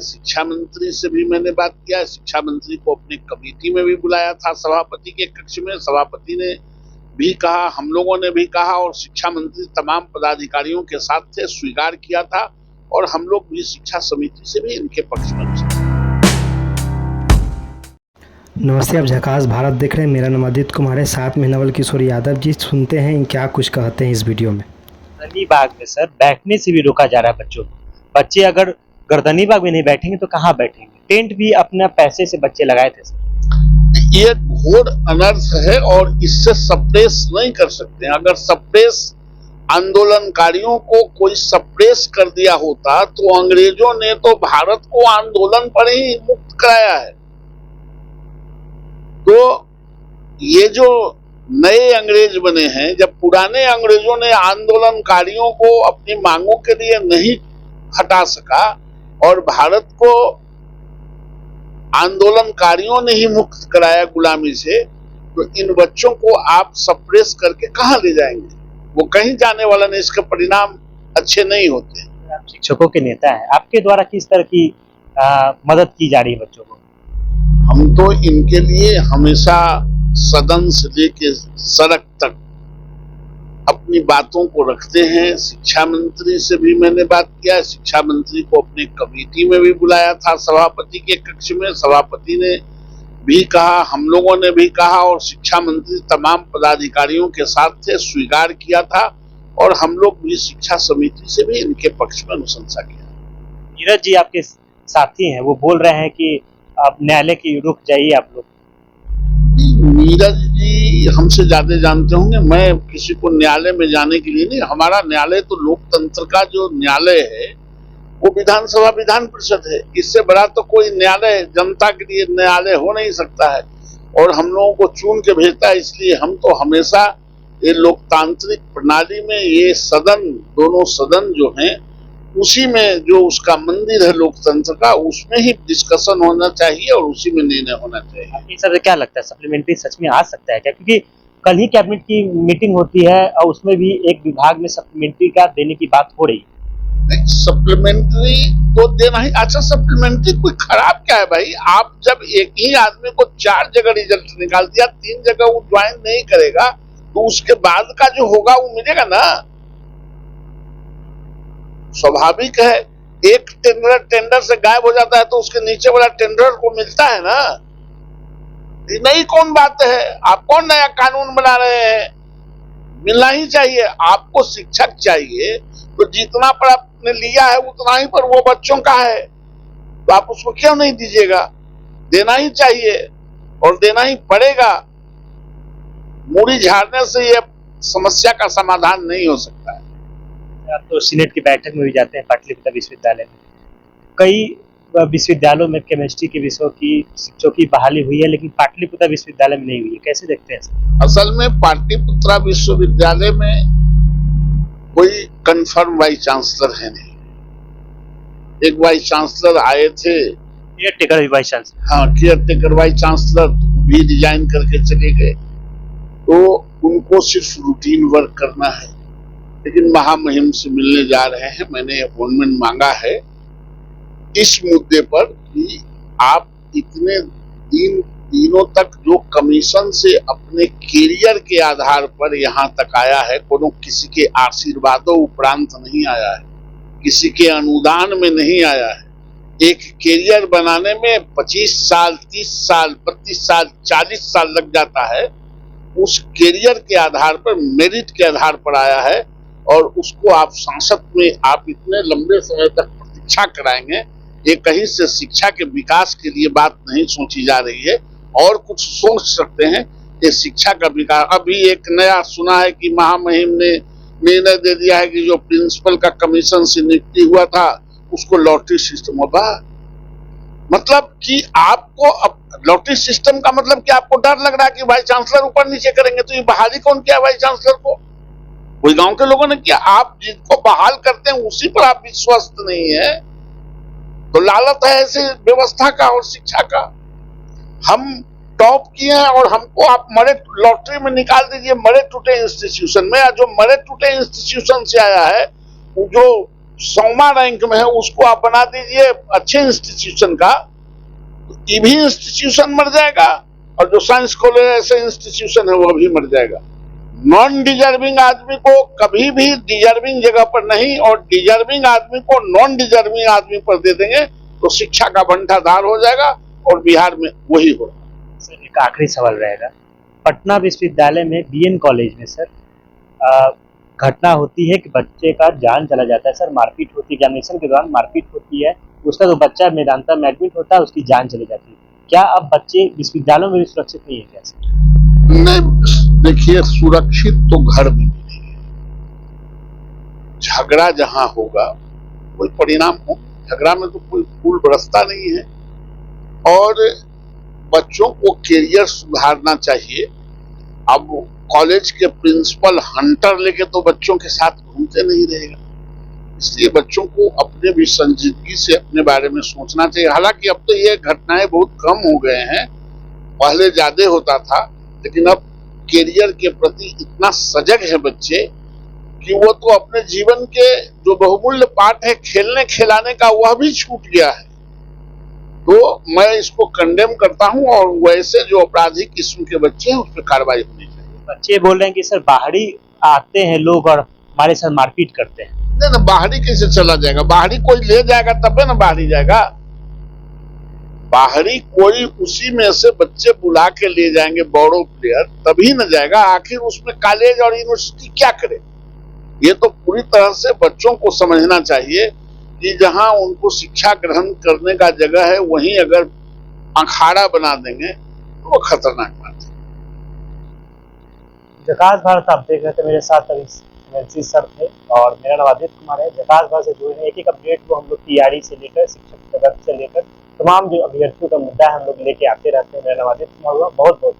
शिक्षा मंत्री से भी मैंने बात किया, शिक्षा मंत्री को अपनी कमेटी में भी बुलाया था सभापति के कक्ष में। सभापति ने भी कहा, हम लोगों ने भी कहा और शिक्षा मंत्री तमाम पदाधिकारियों के साथ थे, स्वीकार किया था और हम लोग भी शिक्षा समिति से भी इनके पक्ष में। नमस्ते, आप झकास भारत देख रहे हैं। मेरा नाम आदित्य कुमार है, साथ में नवल किशोर यादव जी। सुनते हैं क्या कुछ कहते हैं इस वीडियो में। गर्दनी बाग में सर बैठने से भी रोका जा रहा है बच्चों को। बच्चे अगर गर्दनी बाग में नहीं बैठेंगे तो कहाँ बैठेंगे? टेंट भी अपने पैसे से बच्चे लगाए थे सर। ये घोर अनर्थ है और इससे सप्रेस नहीं कर सकते। अगर सप्रेस आंदोलनकारियों को कोई सप्रेस कर दिया होता तो अंग्रेजों ने तो भारत को आंदोलन पर ही मुक्त कराया है। तो ये जो नए अंग्रेज बने हैं, जब पुराने अंग्रेजों ने आंदोलनकारियों को अपनी मांगों के लिए नहीं हटा सका और भारत को आंदोलनकारियों ने ही मुक्त कराया गुलामी से, तो इन बच्चों को आप सप्रेस करके कहां ले जाएंगे? वो कहीं जाने वाला नहीं, इसके परिणाम अच्छे नहीं होते। आप शिक्षकों के नेता हैं, आपके द्वारा किस तरह की मदद की जा रही है बच्चों को? हम तो इनके लिए हमेशा सदन से लेके सड़क तक अपनी बातों को रखते हैं। शिक्षा मंत्री से भी मैंने बात किया, शिक्षा मंत्री को अपनी कमेटी में भी बुलाया था सभापति के कक्ष में। सभापति ने भी कहा, हम लोगों ने भी कहा और शिक्षा मंत्री तमाम पदाधिकारियों के साथ थे, स्वीकार किया था और हम लोग भी शिक्षा समिति से भी इनके पक्ष में अनुशंसा किया। नीरज जी आपके साथी हैं, वो बोल रहे हैं कि आप न्यायालय की रुक जाइए आप लोग। नीरज जी हमसे ज्यादा जानते होंगे, मैं किसी को न्यायालय में जाने के लिए नहीं। हमारा न्यायालय तो लोकतंत्र का जो न्यायालय है वो विधानसभा विधान परिषद है। इससे बड़ा तो कोई न्यायालय जनता के लिए न्यायालय हो नहीं सकता है और हम लोगों को चुन के भेजता है। इसलिए हम तो हमेशा ये लोकतांत्रिक प्रणाली में ये सदन, दोनों सदन जो हैं, उसी में जो उसका मंदिर है लोकतंत्र का, उसमें ही डिस्कशन होना चाहिए और उसी में निर्णय होना चाहिए। इस सबसे क्या लगता है, सप्लीमेंट्री सच में आ सकता है क्या? क्योंकि कल ही कैबिनेट की मीटिंग होती है और उसमें भी एक विभाग में सप्लीमेंट्री का देने की बात हो रही है। नहीं, सप्लीमेंट्री तो देना ही। अच्छा, सप्लीमेंट्री कोई खराब क्या है भाई? आप जब एक ही आदमी को 4 जगह रिजल्ट निकाल दिया, 3 जगह वो ज्वाइन नहीं करेगा तो उसके बाद का जो होगा वो मिलेगा ना। स्वाभाविक है, एक टेंडर से गायब हो जाता है तो उसके नीचे वाला टेंडर को मिलता है ना। नई कौन बात है? आप कौन नया कानून बना रहे हैं? मिलना ही चाहिए। आपको शिक्षक चाहिए तो जितना पर आपने लिया है उतना ही पर वो बच्चों का है, तो आप उसको क्यों नहीं दीजिएगा? देना ही चाहिए और देना ही पड़ेगा। मूड़ी झाड़ने से ये समस्या का समाधान नहीं हो सकता है। आप तो सीनेट की बैठक में भी जाते हैं पाटलिपुत्र विश्वविद्यालय में। कई विश्वविद्यालयों में केमिस्ट्री के विषयों की शिक्षकों की बहाली हुई है, लेकिन पाटलिपुत्र विश्वविद्यालय में नहीं हुई है। कैसे देखते हैं? असल में पाटलिपुत्र विश्वविद्यालय में कोई कंफर्म वाइस चांसलर है नहीं। एक वाइस चांसलर आए थे, केयरटेकर वाइस चांसलर। हाँ, केयरटेकर वाइस चांसलर भी रिजाइन करके चले गए। तो उनको सिर्फ रूटीन वर्क करना है, लेकिन महामहिम से मिलने जा रहे हैं। मैंने अपॉइंटमेंट मांगा है इस मुद्दे पर कि आप इतने दिनों तक जो कमीशन से अपने कैरियर के आधार पर यहाँ तक आया है, कोनो किसी के आशीर्वादों उपरांत नहीं आया है, किसी के अनुदान में नहीं आया है। एक कैरियर बनाने में 25 साल, 30 साल, 32 साल, 40 साल लग जाता है। उस कैरियर के आधार पर, मेरिट के आधार पर आया है और उसको आप संसद में आप इतने लंबे समय तक प्रतीक्षा कराएंगे। ये कहीं से शिक्षा के विकास के लिए बात नहीं सोची जा रही है और कुछ सोच सकते हैं। ये शिक्षा का विकास, अभी एक नया सुना है कि महामहिम ने निर्णय दे दिया है कि जो प्रिंसिपल का कमीशन से नियुक्ति हुआ था उसको लॉटरी सिस्टम होगा। मतलब कि आपको अब लॉटरी सिस्टम का मतलब कि आपको डर लग रहा है कि वाइस चांसलर ऊपर नीचे करेंगे, तो ये बहाली कौन किया वाइस चांसलर को? कोई गांव के लोगों ने किया। आप जिसको बहाल करते हैं उसी पर आप विश्वस्त नहीं है, तो लालच है ऐसे व्यवस्था का और शिक्षा का। हम टॉप किए हैं और हमको आप मरे लॉटरी में निकाल दीजिए मरे टूटे इंस्टीट्यूशन में। जो मरे टूटे इंस्टीट्यूशन से आया है, जो 100वां रैंक में है उसको आप बना दीजिए अच्छे इंस्टीट्यूशन का, ये भी इंस्टीट्यूशन मर जाएगा और जो साइंस कॉलेज ऐसे इंस्टीट्यूशन है वो भी मर जाएगा। नॉन डिजर्विंग आदमी को कभी भी डिजर्विंग जगह पर नहीं और डिजर्विंग आदमी को नॉन डिजर्विंग आदमी पर दे देंगे तो शिक्षा का भंडार हो जाएगा और बिहार में वही होगा। सर एक आखिरी सवाल रहेगा, पटना विश्वविद्यालय में बीएन कॉलेज में सर घटना होती है कि बच्चे का जान चला जाता है सर, मारपीट होती है, एग्जामिनेशन के दौरान मारपीट होती है, उसका जो बच्चा मेदांता में एडमिट होता है उसकी जान चली जाती है। क्या अब बच्चे विश्वविद्यालयों में भी सुरक्षित नहीं है क्या सर? नहीं, देखिए सुरक्षित तो घर में भी नहीं है। झगड़ा जहां होगा कोई परिणाम हो, झगड़ा में तो कोई फूल बरसता नहीं है और बच्चों को कैरियर सुधारना चाहिए। अब कॉलेज के प्रिंसिपल हंटर लेके तो बच्चों के साथ घूमते नहीं रहेगा, इसलिए बच्चों को अपने भी संजीदगी से अपने बारे में सोचना चाहिए। हालांकि अब तो ये घटनाएं बहुत कम हो गए हैं, पहले ज्यादा होता था, लेकिन अब कैरियर के प्रति इतना सजग है बच्चे कि वो तो अपने जीवन के जो बहुमूल्य पाठ है खेलने खिलाने का वह भी छूट गया है। तो मैं इसको कंडेम करता हूं और वैसे जो आपराधिक किस्म के बच्चे हैं उस पर कार्रवाई होनी चाहिए। बच्चे बोल रहे हैं कि सर बाहरी आते हैं लोग और हमारे साथ मारपीट करते हैं। नहीं ना, बाहरी कैसे चला जाएगा? बाहरी कोई ले जाएगा तबे ना बाहरी जाएगा। बाहरी कोई उसी में से बच्चे बुला के ले जाएंगे बड़ो प्लेयर तभी न जाएगा। आखिर उसमें कॉलेज और यूनिवर्सिटी क्या करे? ये तो पूरी तरह से बच्चों को समझना चाहिए कि जहां उनको शिक्षा ग्रहण करने का जगह है वहीं अगर अखाड़ा बना देंगे तो वो खतरनाक बात है। जकास भारत आप देख रहे थे, मेरे साथ अभी सर थे और मेरा नाम आदित्य कुमार है। जकास भारत से जुड़े एक एक अपडेट को हम लोग तैयारी से लेकर शिक्षक पदक से लेकर तमाम जो अभ्यर्थियों का मुद्दा है हम लोग लेके आते रहते हैं। मेरा नाम आदित्य कुमार हुआ, बहुत बहुत